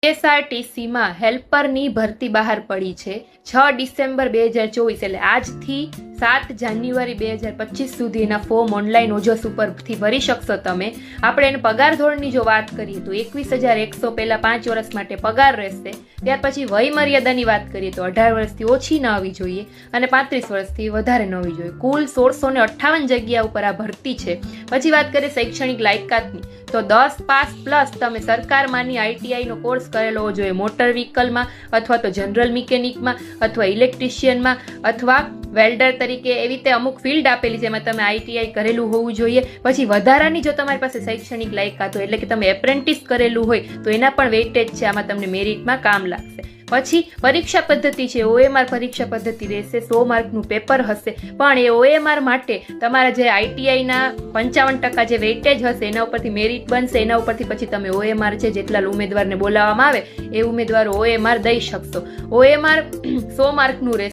એસઆરટીસીમાં હેલ્પરની ભરતી બહાર પડી છે 6 ડિસેમ્બર 2024 એટલે આજથી 7 જાન્યુઆરી 2025 સુધી એના ફોર્મ ઓનલાઈન ઓજસ ઉપરથી ભરી શકશો તમે. આપણે એને પગાર ધોરણની જો વાત કરીએ તો 21,100 પહેલાં 5 વર્ષ માટે પગાર રહેશે. ત્યાર પછી વય મર્યાદાની વાત કરીએ તો 18 વર્ષથી ઓછી ન આવવી જોઈએ અને 35 વર્ષથી વધારે ન હોવી જોઈએ. કુલ 1658 જગ્યા ઉપર આ ભરતી છે. પછી વાત કરીએ શૈક્ષણિક લાયકાતની તો 10 પાસ પ્લસ તમે સરકારમાંની આઈટીઆઈનો કોર્સ કરેલો હોવો જોઈએ. મોટર વ્હીકલમાં અથવા તો જનરલ મિકેનિકમાં અથવા ઇલેક્ટ્રિશિયનમાં અથવા વેલ્ડર તરીકે એવી રીતે અમુક ફિલ્ડ આપેલી છે એમાં તમે આઈટીઆઈ કરેલું હોવું જોઈએ. પછી વધારાની જો તમારી પાસે શૈક્ષણિક લાયકાત હોય એટલે કે તમે એપ્રેન્ટિસ કરેલું હોય તો એના પણ વેઇટેજ છે, આમાં તમને મેરિટમાં કામ લાગશે. પછી પરીક્ષા પદ્ધતિ છે, ઓએમઆર પરીક્ષા પદ્ધતિ રહેશે. 100 માર્કનું પેપર હશે, પણ એ ઓએમઆર માટે તમારા જે આઈટીઆઈના 55% જે વેઇટેજ હશે એના ઉપરથી મેરિટ બનશે. એના ઉપરથી પછી તમે ઓએમઆર છે જેટલા ઉમેદવારને બોલાવવામાં આવે એ ઉમેદવારો ઓએમઆર દઈ શકશો. ઓએમઆર 100 માર્કનું રહેશે.